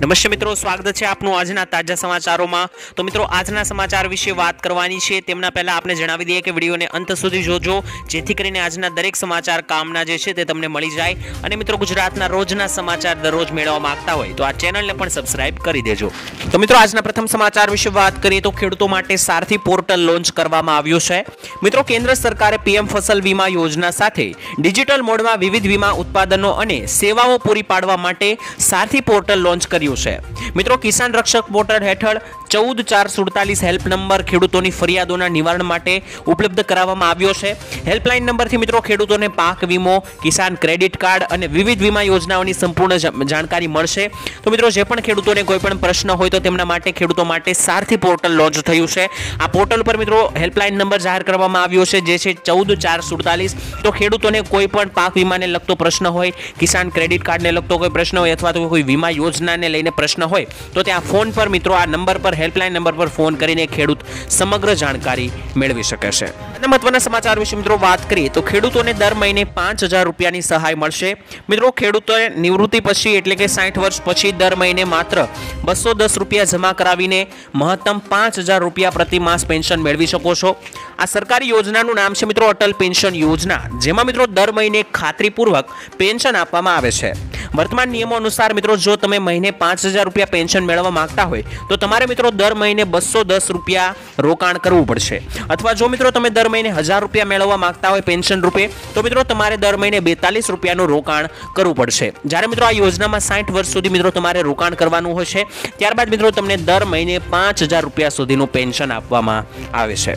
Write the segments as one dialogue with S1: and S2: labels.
S1: નમસ્તે મિત્રો, સ્વાગત છે આપનું આજના તાજા સમાચારોમાં। તો મિત્રો, આજના સમાચાર વિશે વાત કરવાની છે તેમના પહેલા આપણે જણાવી દઈએ કે વિડીયોને અંત સુધી જોજો, જેથી કરીને આજના દરેક સમાચાર કામના જે છે તે તમને મળી જાય। અને મિત્રો, ગુજરાતના રોજના સમાચાર દરરોજ મેળવવા માંગતા હોય તો આ ચેનલને પણ સબસ્ક્રાઇબ કરી દેજો। તો મિત્રો, આજના પ્રથમ સમાચાર વિશે વાત કરીએ તો ખેડૂતો માટે સારથી પોર્ટલ લોન્ચ કરવામાં આવ્યું છે। મિત્રો, કેન્દ્ર સરકારે પીએમ ફસલ વીમા યોજના સાથે ડિજિટલ મોડમાં વિવિધ વીમા ઉત્પાદનો અને સેવાઓ પૂરી પાડવા માટે સારથી પોર્ટલ લોન્ચ કર્યું છે। મિત્રો, કિસાન રક્ષક પોર્ટલ હેઠળ 14447 હેલ્પ નંબર ખેડૂતોની ફરિયાદોના નિવારણ માટે ઉપલબ્ધ કરાવવામાં આવ્યો છે। હેલ્પલાઇન નંબરથી મિત્રો ખેડૂતોને પાક વીમો, કિસાન ક્રેડિટ કાર્ડ અને વિવિધ વીમા યોજનાઓની સંપૂર્ણ જાણકારી મળશે। તો મિત્રો, જે પણ ખેડૂતોને કોઈ પણ પ્રશ્ન હોય તો તેમના માટે ખેડૂતો માટે સારથી પોર્ટલ લોન્ચ થયું છે। આ પોર્ટલ પર મિત્રો હેલ્પલાઇન નંબર જાહેર કરવામાં આવ્યો છે, જે છે 14447। તો ખેડૂતોને કોઈ પણ પાક વીમાને લગતો પ્રશ્ન હોય, કિસાન ક્રેડિટ કાર્ડને લગતો કોઈ પ્રશ્ન હોય અથવા તો કોઈ વીમા યોજનાને લઈને પ્રશ્ન હોય તો ત્યાં ફોન પર મિત્રો આ નંબર પર હેલ્પલાઇન નંબર પર ફોન કરીને ખેડૂત સમગ્ર જાણકારી મેળવી શકે છે। અને મહત્વના સમાચાર વિશે મિત્રો વાત કરીએ તો ખેડૂતોને દર મહિને 5000 રૂપિયાની સહાય મળશે। મિત્રો, ખેડૂતોએ નિવૃત્તિ પછી એટલે કે 60 વર્ષ પછી દર મહિને માત્ર 210 રૂપિયા જમા કરાવીને મહત્તમ 5000 રૂપિયા પ્રતિ માસ પેન્શન મેળવી શકો છો। આ સરકારી યોજનાનું નામ છે મિત્રો અટલ પેન્શન યોજના, જેમાં મિત્રો દર મહિને ખાતરીપૂર્વક પેન્શન આપવામાં આવે છે। વર્તમાન નિયમો અનુસાર મિત્રો જો તમે મહિને 5000 રૂપિયા પેન્શન મેળવવા માંગતા હોય તો તમારે મિત્રો દર મહિને 210 રૂપિયા રોકાણ કરવું પડશે, અથવા જો મિત્રો તમે દર મહિને 1000 રૂપિયા મેળવવા માંગતા હોય પેન્શન રૂપે તો મિત્રો તમારે દર મહિને 42 રૂપિયાનું રોકાણ કરવું પડશે। જ્યારે મિત્રો આ યોજનામાં 60 વર્ષ સુધી મિત્રો તમારે રોકાણ કરવાનું હોય છે, ત્યારબાદ મિત્રો તમને દર મહિને 5000 રૂપિયા સુધીનું પેન્શન આપવામાં આવે છે।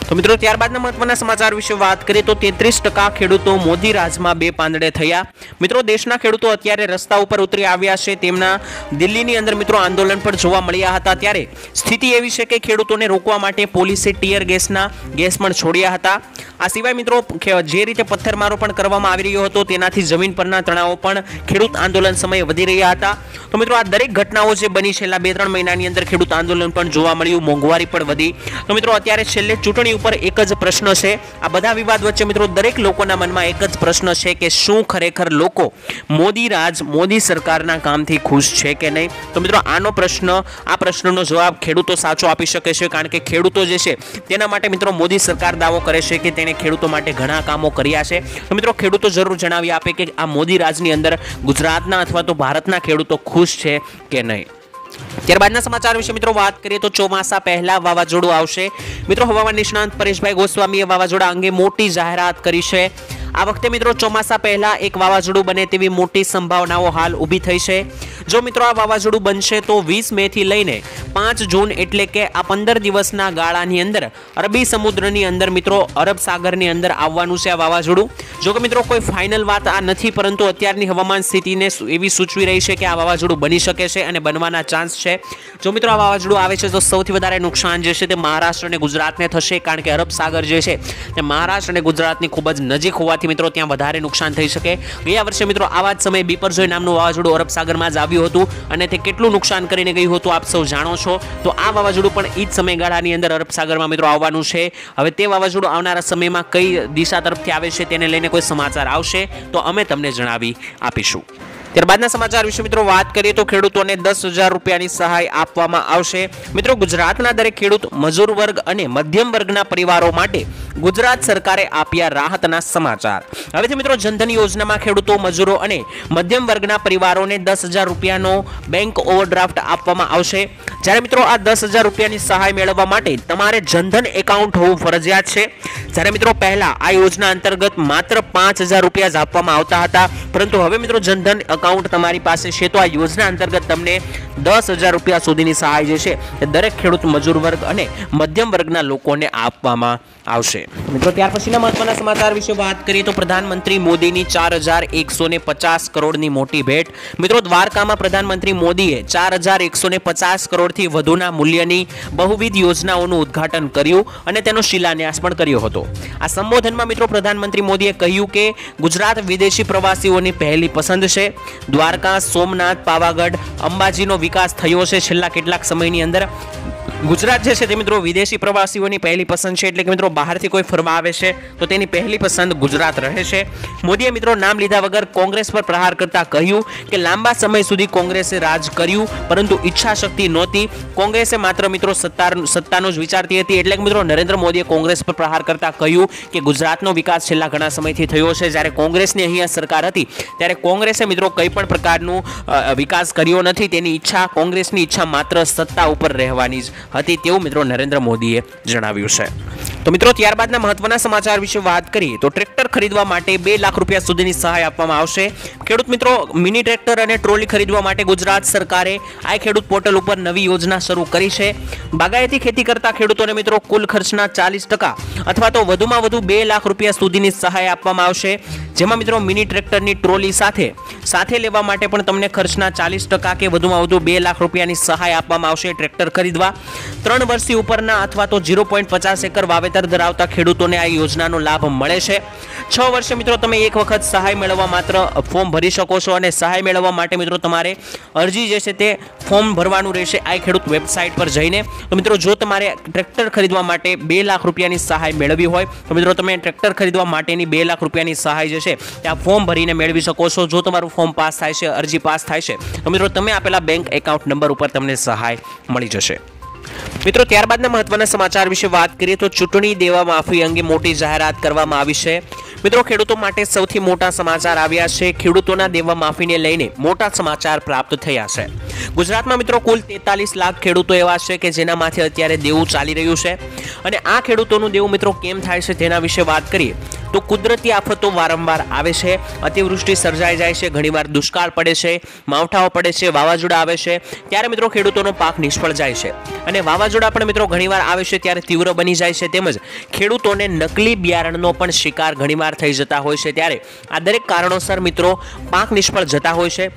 S1: તો મિત્રો, ત્યારબાદના મહત્વના સમાચાર વિશે વાત કરીએ તો 33% ખેડૂતો મોદી રાજમાં બે પાંદડે થયા। મિત્રો, દેશના ખેડૂતો અત્યારે રસ્તા ઉપર ઉતરી આવ્યા છે। તેમના દિલ્હીની અંદર મિત્રો આંદોલન પણ જોવા મળ્યા હતા, ત્યારે સ્થિતિ એવી છે કે ખેડૂતોને રોકવા માટે પોલીસે ટીયર ગેસ પણ છોડ્યા હતા। આ સિવાય મિત્રો જે રીતે પથ્થરમારો પણ કરવામાં આવી રહ્યો હતો તેનાથી જમીન પરના તણાવો પણ ખેડૂત આંદોલન સમયે વધી રહ્યા હતા। તો મિત્રો, આ દરેક ઘટનાઓ જે બની છેલ્લા 2-3 મહિનાની અંદર ખેડૂત આંદોલન પણ જોવા મળ્યું, મોંઘવારી પણ વધી। તો મિત્રો, અત્યારે છેલ્લે ચૂંટણી ઉપર એક જ પ્રશ્ન છે। આ બધા વિવાદ વચ્ચે મિત્રો દરેક લોકોના મનમાં એક જ પ્રશ્ન છે કે શું ખરેખર લોકો મોદી સરકારના કામથી ખુશ છે કે નહીં? તો મિત્રો આ પ્રશ્નનો જવાબ ખેડૂતો સાચો આપી શકે છે, કારણ કે ખેડૂતો જે છે તેના માટે મિત્રો મોદી સરકાર દાવો કરે છે કે તેણે ખેડૂતો માટે ઘણા કામો કર્યા છે। તો મિત્રો, ખેડૂતો જરૂર જણાવી આપે કે આ મોદી રાજની અંદર ગુજરાતના અથવા તો ભારતના ખેડૂતો ખુશ છે કે નહીં। ત્યારબાદના સમાચાર વિશે મિત્રો વાત કરીએ તો ચોમાસા પહેલા વાવાઝોડું આવશે। મિત્રો, હવામાન નિષ્ણાંત પરેશભાઈ ગોસ્વામીએ વાવાઝોડા અંગે મોટી જાહેરાત કરી છે। આ વખતે મિત્રો ચોમાસા પહેલા એક વાવાઝોડું બને તેવી મોટી સંભાવનાઓ હાલ ઊભી થઈ છે। જો મિત્રો આ વાવાઝોડું બનશે તો 20 મે થી લઈને 5 જૂન એટલે કે આ 15 દિવસના ગાળાની અંદર અરબી સમુદ્રની અંદર મિત્રો અરબ સાગરની અંદર આવવાનું છે આ વાવાઝોડું। જો કે મિત્રો કોઈ ફાઇનલ વાત આ નથી, પરંતુ અત્યારની હવામાન સ્થિતિને એવી સૂચવી રહી છે કે આ વાવાઝોડું બની શકે છે અને બનવાના ચાન્સ છે। જો મિત્રો આ વાવાઝોડું આવે છે તો સૌથી વધારે નુકસાન જે છે તે મહારાષ્ટ્ર અને ગુજરાતને થશે, કારણ કે અરબ સાગર જે છે તે મહારાષ્ટ્ર અને ગુજરાતની ખૂબ જ નજીક હોવાથી મિત્રો ત્યાં વધારે નુકસાન થઈ શકે। ગયા વર્ષે મિત્રો આવા જ સમયે બિપરજોય નામનું વાવાઝોડું અરબ સાગરમાં જ આવ્યું હતું અને તે કેટલું નુકસાન કરીને ગયું હતું આપ સૌ જાણો છો। તો આ વાવાઝોડું પણ એ જ સમયગાળાની અંદર અરબ સાગરમાં મિત્રો આવવાનું છે। હવે તે વાવાઝોડું આવનારા સમયમાં કઈ દિશા તરફથી આવે છે તેને લઈને કોઈ સમાચાર આવશે તો અમે તમને જણાવી આપીશું। ત્યારબાદના સમાચાર વિશે મિત્રો વાત કરીએ તો ખેડૂતોને 10,000 રૂપિયાની સહાય આપવામાં આવશે। મિત્રો, ગુજરાતના દરેક ખેડૂત, મજૂર વર્ગ અને મધ્યમ વર્ગના પરિવારો માટે ગુજરાત સરકારે આપ્યા રાહતના સમાચાર। હવેથી મિત્રો જનધન યોજનામાં ખેડૂતો, મજૂરો અને મધ્યમ વર્ગના પરિવારોને 10,000 રૂપિયાનો બેંક ઓવરડ્રાફ્ટ આપવામાં આવશે। જ્યારે મિત્રો આ 10,000 રૂપિયાની સહાય મેળવવા માટે તમારે જનધન એકાઉન્ટ હોવું ફરજિયાત છે। જ્યારે મિત્રો પહેલા આ યોજના અંતર્ગત માત્ર 5,000 રૂપિયા જ આપવામાં આવતા હતા, પરંતુ હવે મિત્રો જનધન એકાઉન્ટ તમારી પાસે છે તો આ યોજના અંતર્ગત તમને 10,000 રૂપિયા સુધીની સહાય જે છે એ દરેક ખેડૂત, મજૂર વર્ગ અને મધ્યમ વર્ગના લોકોને આપવામાં આવશે। મિત્રો, ત્યાર પછીના મહત્વના સમાચાર વિશે વાત કરીએ તો પ્રધાનમંત્રી મોદીની 4150 કરોડની મોટી ભેટ। મિત્રો, દ્વારકામાં પ્રધાનમંત્રી મોદીએ 4150 કરોડથી વધુના મૂલ્યની બહુવિધ યોજનાઓનું ઉદ્ઘાટન કર્યું અને તેનો શિલાન્યાસ પણ કર્યો હતો। આ સંબોધનમાં મિત્રો પ્રધાનમંત્રી મોદીએ કહ્યું કે ગુજરાત વિદેશી પ્રવાસીઓની પહેલી પસંદ છે। દ્વારકા, સોમનાથ, પાવાગઢ, અંબાજીનો વિકાસ થયો છે છેલ્લા કેટલાક સમયની અંદર। ગુજરાત જે છે તે મિત્રો વિદેશી પ્રવાસીઓની પહેલી પસંદ છે, એટલે કે મિત્રો બહારથી કોઈ ફરવા આવે છે તો તેની પહેલી પસંદ ગુજરાત રહે છે. મોદીએ મિત્રો નામ લીધા વગર કોંગ્રેસ પર પ્રહાર કરતા કહ્યું કે લાંબા સમય સુધી કોંગ્રેસે રાજ કર્યું પરંતુ ઈચ્છા શક્તિ નહોતી. કોંગ્રેસે માત્ર મિત્રો સત્તાનો જ વિચારતી હતી. એટલે કે મિત્રો નરેન્દ્ર મોદીએ કોંગ્રેસ પર પ્રહાર કરતા કહ્યું કે ગુજરાતનો વિકાસ છેલ્લા ઘણા સમયથી થયો છે. જ્યારે કોંગ્રેસની અહીંયા સરકાર હતી ત્યારે કોંગ્રેસે મિત્રો કંઈ પણ પ્રકારનું વિકાસ કર્યો નથી. તેની ઈચ્છા, કોંગ્રેસની ઈચ્છા માત્ર સત્તા ઉપર રહેવાની જ હતી તેવું મિત્રો નરેન્દ્ર મોદીએ જણાવ્યું છે. તો મિત્રો ત્યારબાદના મહત્વના સમાચાર વિશે વાત કરીએ તો ટ્રેક્ટર ખરીદવા માટે 2 લાખ રૂપિયા સુધીની સહાય આપવામાં આવશે. ખેડૂત મિત્રો મિની ટ્રેક્ટર અને ટ્રોલી ખરીદવા માટે ગુજરાત સરકારે આ ખેડૂત પોર્ટલ ઉપર નવી યોજના શરૂ કરી છે. બાગાયતી ખેતી કરતા ખેડૂતોને મિત્રો કુલ ખર્ચના 40% અથવા તો વધુમાં વધુ 2 લાખ રૂપિયા સુધીની સહાય આપવામાં આવશે. જેમાં મિત્રો મિની ટ્રેક્ટરની ટ્રોલી સાથે લેવા માટે પણ તમને ખર્ચના 40% કે વધુમાં વધુ 2 લાખ રૂપિયાની સહાય આપવામાં આવશે. ટ્રેક્ટર ખરીદવા 3 વર્ષથી ઉપરના અથવા તો 0.50 એકર વાવેતર ધરાવતા ખેડૂતોને આ યોજનાનો લાભ મળે છે. 6 વર્ષે મિત્રો તમે એક વખત સહાય મેળવવા માત્ર ફોર્મ ભરી શકો છો અને સહાય મેળવવા માટે મિત્રો તમારે અરજી જે છે તે ફોર્મ ભરવાનું રહેશે આ ખેડૂત વેબસાઇટ પર જઈને. તો મિત્રો જો તમારે ટ્રેક્ટર ખરીદવા માટે 2 લાખ રૂપિયાની સહાય મેળવવી હોય તો મિત્રો તમે ટ્રેક્ટર ખરીદવા માટેની 2 લાખ રૂપિયાની સહાય જે છે ત્યાં ફોર્મ ભરીને મેળવી શકો છો. જો તમારું ફોર્મ પાસ થાય છે, અરજી પાસ થાય છે તો મિત્રો તમે આપેલા બેંક એકાઉન્ટ નંબર ઉપર તમને સહાય મળી જશે. મિત્રો ત્યારબાદના મહત્વના સમાચાર વિશે વાત કરીએ તો ચૂંટણી દેવા માફી અંગે મોટી જાહેરાત કરવામાં આવી છે. મિત્રો ખેડૂતો માટે સૌથી મોટા સમાચાર આવ્યા છે. ખેડૂતોના દેવા માફીને લઈને મોટા સમાચાર પ્રાપ્ત થયા છે. ગુજરાતમાં મિત્રો કુલ 43 લાખ ખેડૂતો એવા છે કે જેનામાંથી અત્યારે દેવું ચાલી રહ્યું છે. અને આ ખેડૂતોનું દેવું મિત્રો કેમ થાય છે તેના વિશે વાત કરીએ તો કુદરતી આફતો વારંવાર આવે છે. અતિવૃષ્ટિ સર્જાઈ જાય છે, ઘણીવાર દુષ્કાળ પડે છે, માવઠાઓ પડે છે, વાવાઝોડા આવે છે ત્યારે મિત્રો ખેડૂતોનો પાક નિષ્ફળ જાય છે. અને વાવાઝોડા પણ મિત્રો ઘણીવાર આવે છે ત્યારે તીવ્ર બની જાય છે. તેમજ ખેડૂતોને નકલી બિયારણનો પણ શિકાર ઘણીવાર થઈ જતા હોય છે. ત્યારે આ દરેક કારણોસર મિત્રો પાક નિષ્ફળ જતા હોય છે.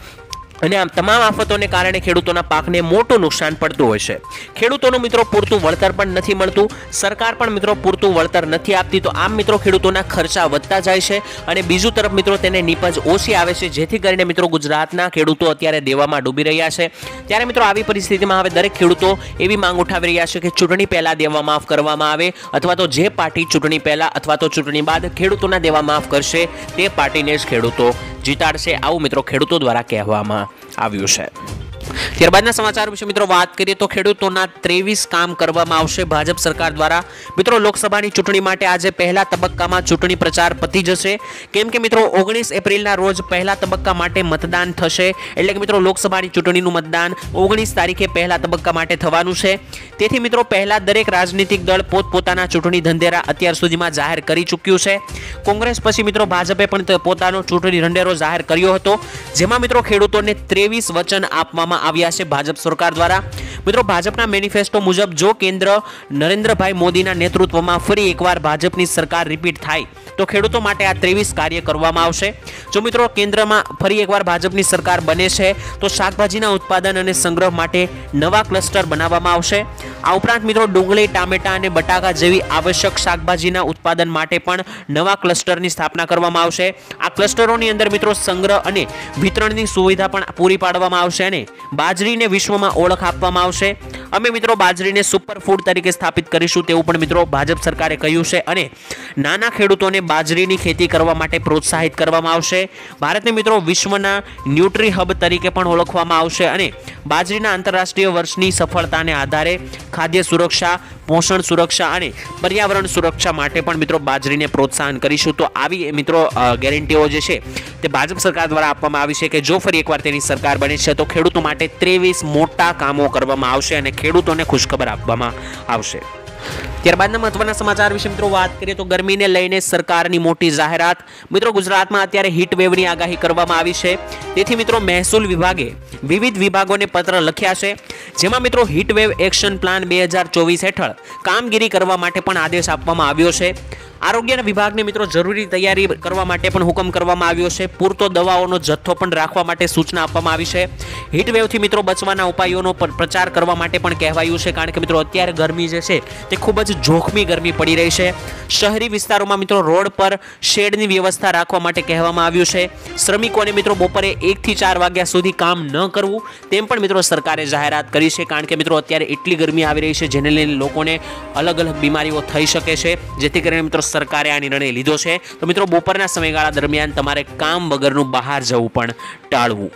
S1: અને આમ તમામ આફતોને કારણે ખેડૂતોના પાકને મોટું નુકસાન પડતું હોય છે. ખેડૂતોનું મિત્રો પૂરતું વળતર પણ નથી મળતું. સરકાર પણ મિત્રો પૂરતું વળતર નથી આપતી. તો આમ મિત્રો ખેડૂતોના ખર્ચા વધતા જાય છે અને બીજું તરફ મિત્રો તેને નીપજ ઓછી આવે છે. જેથી કરીને મિત્રો ગુજરાતના ખેડૂતો અત્યારે દેવામાં ડૂબી રહ્યા છે. ત્યારે મિત્રો આવી પરિસ્થિતિમાં હવે દરેક ખેડૂતો એવી માંગ ઉઠાવી રહ્યા છે કે ચૂંટણી પહેલા દેવા માફ કરવામાં આવે અથવા તો જે પાર્ટી ચૂંટણી પહેલા અથવા તો ચૂંટણી બાદ ખેડૂતોના દેવા માફ કરશે તે પાર્ટીને જ ખેડૂતો જીતાડશે. આવું મિત્રો ખેડૂતો દ્વારા કહેવામાં આવ્યું છે. ત્યારબાદના સમાચાર વિશે મિત્રો વાત કરીએ તો ખેડૂતોના 23 કામ કરવામાં આવશે ભાજપ સરકાર દ્વારા. મિત્રો લોકસભાની ચૂંટણી માટે આજે પહેલા તબક્કામાં ચૂંટણી પ્રચાર પતી જશે. કેમ કે મિત્રો 19 એપ્રિલના રોજ પહેલા તબક્કા માટે મતદાન થશે. એટલે કે મિત્રો લોકસભાની ચૂંટણીનું મતદાન 19 તારીખે પહેલા તબક્કા માટે થવાનું છે. તેથી મિત્રો પહેલા દરેક રાજનીતિક દળ પોતપોતાના ચૂંટણી ઢંઢેરા અત્યાર સુધીમાં જાહેર કરી ચૂક્યું છે. કોંગ્રેસ પછી મિત્રો ભાજપે પણ પોતાનો ચૂંટણી ઢંઢેરો જાહેર કર્યો હતો. જેમાં મિત્રો ખેડૂતોને 23 વચન આપવામાં આવ્યા છે ભાજપ સરકાર દ્વારા. મિત્રો ભાજપના મેનિફેસ્ટો મુજબ જો કેન્દ્ર નરેન્દ્રભાઈ મોદીના નેતૃત્વમાં ફરી એકવાર ભાજપની સરકાર રિપીટ થાય તો ખેડૂતો માટે આ 23 કાર્ય કરવામાં આવશે. જો મિત્રો કેન્દ્રમાં ફરી એકવાર ભાજપની સરકાર બને છે તો શાકભાજીના ઉત્પાદન અને સંગ્રહ માટે નવા ક્લસ્ટર બનાવવામાં આવશે. આ ઉપરાંત મિત્રો ડુંગળી, ટામેટા અને બટાકા જેવી આવશ્યક શાકભાજીના ઉત્પાદન માટે પણ નવા ક્લસ્ટરની સ્થાપના કરવામાં આવશે. આ ક્લસ્ટરોની અંદર મિત્રો સંગ્રહ અને વિતરણની સુવિધા પણ પૂરી પાડવામાં આવશે અને બાજરીને વિશ્વમાં ઓળખ આપવામાં આવશે. અમે મિત્રો બાજરીને સુપરફૂડ તરીકે સ્થાપિત કરીશું તેવું પણ મિત્રો ભાજપ સરકારે કહ્યું છે. અને નાના ખેડૂતોને બાજરીની ખેતી કરવા માટે પ્રોત્સાહિત કરવામાં આવશે. ભારતને મિત્રો વિશ્વના ન્યુટ્રી હબ તરીકે પણ ઓળખવામાં આવશે અને બાજરીના આંતરરાષ્ટ્રીય વર્ષની સફળતાને આધારે ખાદ્ય સુરક્ષા, પોષણ સુરક્ષા અને પર્યાવરણ સુરક્ષા માટે પણ મિત્રો બાજરીને પ્રોત્સાહન કરીશું. તો આવી મિત્રો ગેરંટીઓ જે છે તે ભાજપ સરકાર દ્વારા આપવામાં આવી છે કે જો ફરી એકવાર તેની સરકાર બને છે તો ખેડૂતો માટે 23 મોટા કામો કરવામાં આવશે અને ખેડૂતોને ખુશખબર આપવામાં આવશે. ત્યારબાદના મહત્વના સમાચાર વિશે મિત્રો વાત કરીએ તો ગરમીને લઈને સરકારની મોટી જાહેરાત. મિત્રો ગુજરાતમાં અત્યારે હીટ વેવની આગાહી કરવામાં આવી છે. તેથી મિત્રો મહેસૂલ વિભાગે વિવિધ વિભાગોને પત્ર લખ્યા છે. જેમાં મિત્રો હીટ વેવ એક્શન પ્લાન 2024 હેઠળ કામગીરી કરવા માટે પણ આદેશ આપવામાં આવ્યો છે. આરોગ્ય વિભાગને મિત્રો જરૂરી તૈયારી કરવા માટે પણ હુકમ કરવામાં આવ્યો છે। પૂરતો દવાઓનો જથ્થો પણ રાખવા માટે સૂચના આપવામાં આવી છે। હીટ વેવથી મિત્રો બચવાના ઉપાયોનો પ્રચાર કરવા માટે પણ કહેવાયું છે, કારણ કે મિત્રો અત્યારે ગરમી જે છે તે ખૂબ જ જોખમી ગરમી પડી રહી છે। શહેરી વિસ્તારોમાં મિત્રો રોડ પર શેડની વ્યવસ્થા રાખવા માટે કહેવામાં આવ્યું છે। શ્રમિકોને મિત્રો બપોરે 1 થી 4 વાગ્યા સુધી કામ ન કરવું તેમ પણ મિત્રો સરકારે જાહેરાત કરી છે, કારણ કે મિત્રો અત્યારે એટલી ગરમી આવી રહી છે જેને લઈને લોકોને અલગ અલગ બીમારીઓ થઈ શકે છે, જેથી કરીને મિત્રો સરકારે આ નિર્ણય લીધો છે। તો મિત્રો બપોરના સમયગાળા દરમિયાન તમારે કામ વગરનું બહાર જવું પણ ટાળવું।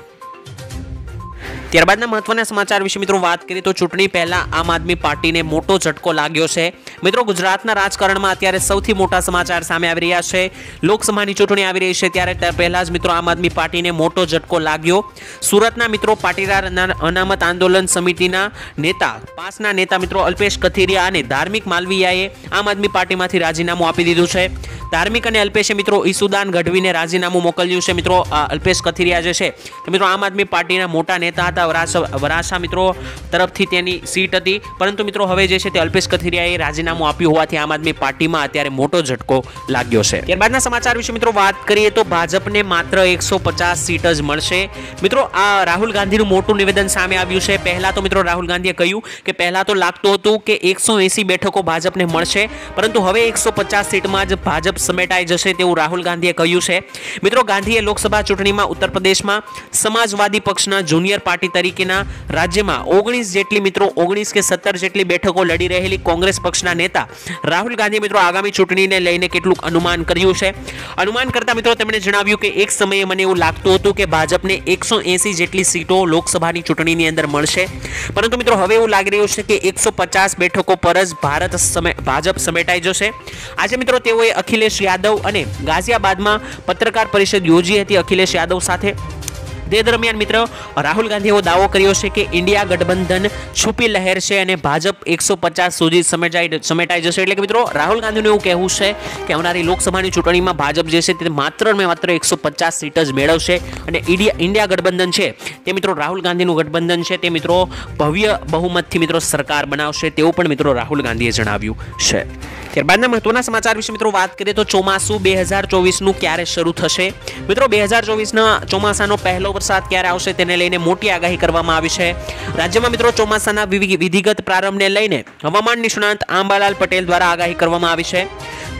S1: ત્યારબાદના મહત્વના સમાચાર વિશે મિત્રો વાત કરીએ તો ચૂંટણી પહેલા આમ આદમી પાર્ટીને મોટો ઝટકો લાગ્યો છે। મિત્રો ગુજરાતના રાજકારણમાં અત્યારે સૌથી મોટા સમાચાર સામે આવી રહ્યા છે। લોકસભાની ચૂંટણી આવી રહી છે ત્યારે પહેલા જ મિત્રો આમ આદમી પાર્ટીને મોટો ઝટકો લાગ્યો। સુરતના મિત્રો પાટીદાર અનામત આંદોલન સમિતિના નેતા પાસના નેતા મિત્રો અલ્પેશ કથિરિયા અને ધાર્મિક માલવીયાએ આમ આદમી પાર્ટીમાંથી રાજીનામું આપી દીધું છે। ધાર્મિક અને અલ્પેશે મિત્રો ઈસુદાન ગઢવીને રાજીનામું મોકલ્યું છે। મિત્રો અલ્પેશ કથિરિયા જે છે તે મિત્રો આમ આદમી પાર્ટીના મોટા નેતા હતા, વરાછા મિત્રો તરફથી તેની સીટ હતી, પરંતુ મિત્રો હવે જે છે તે અલ્પેશ કથિરિયાએ રાજીનામું આપ્યું હોવાથી આમ આદમી પાર્ટીમાં અત્યારે મોટો ઝટકો લાગ્યો છે। ત્યારબાદના સમાચાર વિશે મિત્રો વાત કરીએ તો ભાજપને માત્ર 150 સીટ જ મળશે। મિત્રો આ રાહુલ ગાંધીનું મોટું નિવેદન સામે આવ્યું છે। પહેલા તો મિત્રો રાહુલ ગાંધીએ કહ્યું કે પહેલા તો લાગતું હતું કે 180 બેઠકો ભાજપને મળશે, પરંતુ હવે 150 સીટમાં જ ભાજપ સમેટાઈ જશે તેવું રાહુલ ગાંધીએ કહ્યું છે। મિત્રો ગાંધીએ લોકસભા ચૂંટણીમાં ઉત્તર પ્રદેશમાં સમાજવાદી પક્ષના જુનિયર પાર્ટી તરીકેના રાજ્યમાં 19 જેટલી મિત્રો 19 કે 17 જેટલી બેઠકો લડી રહેલી કોંગ્રેસ પક્ષના નેતા રાહુલ ગાંધીએ મિત્રો આગામી ચૂંટણીને લઈને કેટલુંક અનુમાન કર્યું છે। અનુમાન કરતા મિત્રો તેમણે જણાવ્યું કે એક સમયે મને એવું લાગતું હતું કે ભાજપને 180 જેટલી સીટો લોકસભાની ચૂંટણીની અંદર મળશે, પરંતુ મિત્રો હવે એવું લાગી રહ્યું છે કે 150 બેઠકો પર જ ભાજપ સમેટાઈ જશે। આજે મિત્રો તેઓએ અખિલેશ યાદવ અને ગાઝિયાબાદમાં પત્રકાર પરિષદ યોજી હતી અખિલેશ યાદવ સાથે। તે દરમિયાન મિત્રો રાહુલ ગાંધીએ એવો દાવો કર્યો છે કે ઇન્ડિયા ગઠબંધન છુપી લહેર છે અને ભાજપ 150 સુધી સમેટાઈ જશે। એટલે કે મિત્રો રાહુલ ગાંધીનું એવું કહેવું છે કે આવનારી લોકસભાની ચૂંટણીમાં ભાજપ જે છે તે માત્ર 150 સીટ જ મેળવશે અને ઇન્ડિયા ગઠબંધન છે તે મિત્રો રાહુલ ગાંધીનું ગઠબંધન છે તે મિત્રો ભવ્ય બહુમતથી મિત્રો સરકાર બનાવશે તેવું પણ મિત્રો રાહુલ ગાંધીએ જણાવ્યું છે। ત્યારબાદના મહત્વના સમાચાર વિશે મિત્રો વાત કરીએ તો ચોમાસું 2024નું ક્યારે શરૂ થશે? મિત્રો 2024ના ચોમાસાનો પહેલો વરસાદ ક્યારે આવશે તેને લઈને મોટી આગાહી કરવામાં આવી છે। રાજ્યમાં મિત્રો ચોમાસાના વિધિગત પ્રારંભને લઈને હવામાન નિષ્ણાંત આંબાલાલ પટેલ દ્વારા આગાહી કરવામાં આવી છે।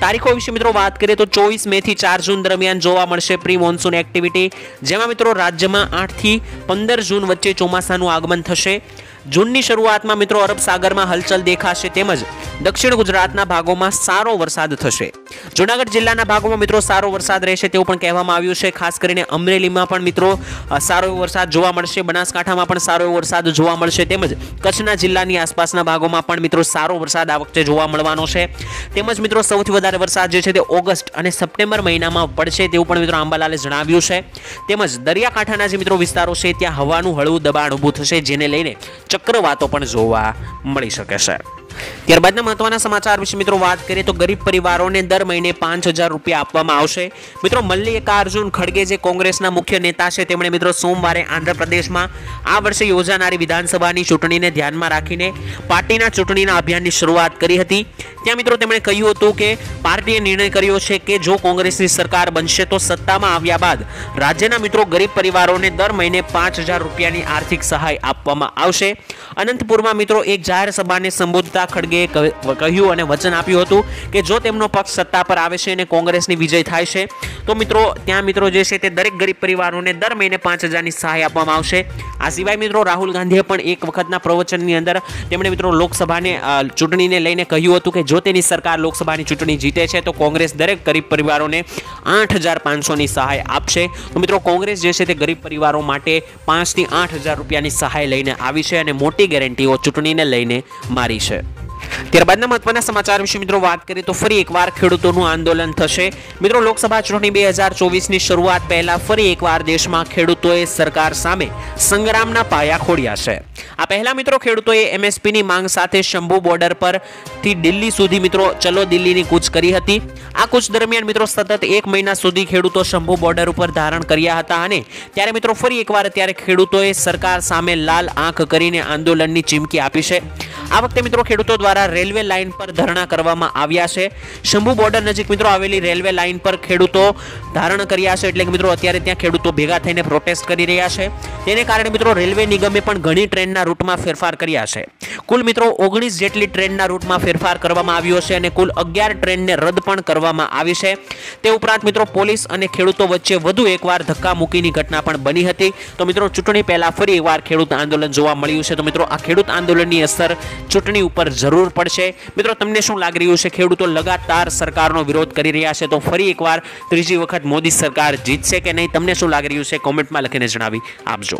S1: તારીખો વિશે મિત્રો વાત કરીએ તો 24 મે થી 4 જૂન દરમિયાન જોવા મળશે પ્રી મોન્સૂન એક્ટિવિટી, જેમાં મિત્રો રાજ્યમાં 8 થી 15 જૂન વચ્ચે ચોમાસાનું આગમન થશે। જૂનની શરૂઆતમાં મિત્રો અરબ સાગરમાં હલચલ દેખાશે તેમજ દક્ષિણ ગુજરાતના ભાગોમાં સારો વરસાદ થશે। જૂનાગઢ જિલ્લાના ભાગોમાં મિત્રો સારો વરસાદ રહેશે તેવું પણ કહેવામાં આવ્યું છે। ખાસ કરીને અમરેલીમાં પણ મિત્રો સારો એવો વરસાદ જોવા મળશે, બનાસકાંઠામાં પણ સારો એવો વરસાદ જોવા મળશે તેમજ કચ્છના જિલ્લાની આસપાસના ભાગોમાં પણ મિત્રો સારો વરસાદ આ વખતે જોવા મળવાનો છે। તેમજ મિત્રો સૌથી વધારે વરસાદ જે છે તે ઓગસ્ટ અને સપ્ટેમ્બર મહિનામાં પડશે તેવું પણ મિત્રો આંબાલાલે જણાવ્યું છે। તેમજ દરિયાકાંઠાના જે મિત્રો વિસ્તારો છે ત્યાં હવાનું હળવું દબાણ ઊભું થશે, જેને લઈને ચક્રવાતો પણ જોવા મળી શકે છે। ત્યારબાદના મહત્વના સમાચાર વિશે મિત્રો વાત કરીએ તો ગરીબ પરિવારોને દર મહિને 5000 રૂપિયા આપવામાં આવશે। મિત્રો મલ્લિકાર્જુન ખડગે જે કોંગ્રેસના મુખ્ય નેતા છે તેમણે મિત્રો સોમવારે આંધ્રપ્રદેશમાં આ વર્ષે યોજાનારી વિધાનસભાની ચૂંટણીને ધ્યાનમાં રાખીને પાર્ટીના ચૂંટણીના અભિયાનની શરૂઆત કરી હતી। ત્યાં મિત્રો તેમણે કહ્યું હતું કે પાર્ટીએ નિર્ણય કર્યો છે કે જો કોંગ્રેસની સરકાર બનશે તો સત્તામાં આવ્યા બાદ રાજ્યના મિત્રો ગરીબ પરિવારોને દર મહિને 5000 રૂપિયાની આર્થિક સહાય આપવામાં આવશે। અનંતપુરમાં મિત્રો એક જાહેર સભાને સંબોધતા ખડગેએ કહ્યું અને વચન આપ્યું હતું કે જો તેમનો પક્ષ સત્તા પર આવે છે અને કોંગ્રેસની વિજય થાય છે તો મિત્રો ત્યાં મિત્રો જે છે તે દરેક ગરીબ પરિવારોને દર મહિને 5000ની સહાય આપવામાં આવશે। આ સિવાય મિત્રો રાહુલ ગાંધીએ પણ એક વખતના પ્રવચનની અંદર તેમણે મિત્રો લોકસભાને ચૂંટણીને લઈને કહ્યું હતું કે જો તેની સરકાર લોકસભાની ચૂંટણી જીતે છે તો કોંગ્રેસ દરેક ગરીબ પરિવારોને 8500ની સહાય આપશે। તો મિત્રો કોંગ્રેસ જે છે તે ગરીબ પરિવારો માટે 5 થી 8000 રૂપિયાની સહાય લઈને આવી છે અને મોટી ગેરંટીઓ ચૂંટણીને લઈને મારી છે। ત્યારબાદના મહત્વના સમાચાર વિશે મિત્રો વાત કરીએ તો ફરી એકવાર ખેડૂતોનું આંદોલન થશે। મિત્રો લોકસભા ચૂંટણી 2024ની શરૂઆત પહેલા ફરી એકવાર દેશમાં ખેડૂતોએ સરકાર સામે સંગ્રામના પાયા ખોડ્યા છે। આ પહેલા મિત્રો ખેડૂતોએ એમએસપીની માંગ સાથે શંભુ બોર્ડર પરથી દિલ્હી સુધી મિત્રો ચલો દિલ્હીની કૂચ કરી હતી। આ કૂચ દરમિયાન મિત્રો સતત 1 મહિના સુધી ખેડૂતો શંભુ બોર્ડર ઉપર ધારણ કર્યા હતા અને ત્યારે મિત્રો ફરી એકવાર અત્યારે ખેડૂતોએ સરકાર સામે લાલ આંખ કરીને આંદોલનની ચીમકી આપી છે। આ વખતે મિત્રો ખેડૂતો દ્વારા રેલવે લાઇન પર ધરણા કરવામાં આવ્યા છે. શંભુ બોર્ડર નજીક મિત્રો આવેલી રેલવે લાઇન પર ખેડૂતો ધારણ કર્યા છે. એટલે કે મિત્રો અત્યારે ત્યાં ખેડૂતો ભેગા થઈને પ્રોટેસ્ટ કરી રહ્યા છે. તેને કારણે મિત્રો રેલવે નિગમે પણ ઘણી ટ્રેનના રૂટમાં ફેરફાર કર્યા છે. કુલ મિત્રો 19 જેટલી ટ્રેનના રૂટમાં ફેરફાર કરવામાં આવ્યો છે અને કુલ 11 ટ્રેનને રદ પણ કરવામાં આવી છે. તે ઉપરાંત મિત્રો પોલીસ અને ખેડૂતો વચ્ચે વધુ એકવાર ધક્કા મૂકીની ઘટના પણ બની હતી. તો મિત્રો ચૂંટણી પહેલા ફરી એકવાર ખેડૂત આંદોલન જોવા મળ્યું છે. તો મિત્રો આ ખેડૂત આંદોલનની અસર ચૂંટણી ઉપર જરૂર પડશે. મિત્રો તમને શું લાગી રહ્યું છે? ખેડૂતો લગાતાર સરકારનો વિરોધ કરી રહ્યા છે, તો ફરી એકવાર ત્રીજી વખત મોદી સરકાર જીતશે કે નહીં? તમને શું લાગી રહ્યું છે? કોમેન્ટમાં લખીને જણાવી આપજો.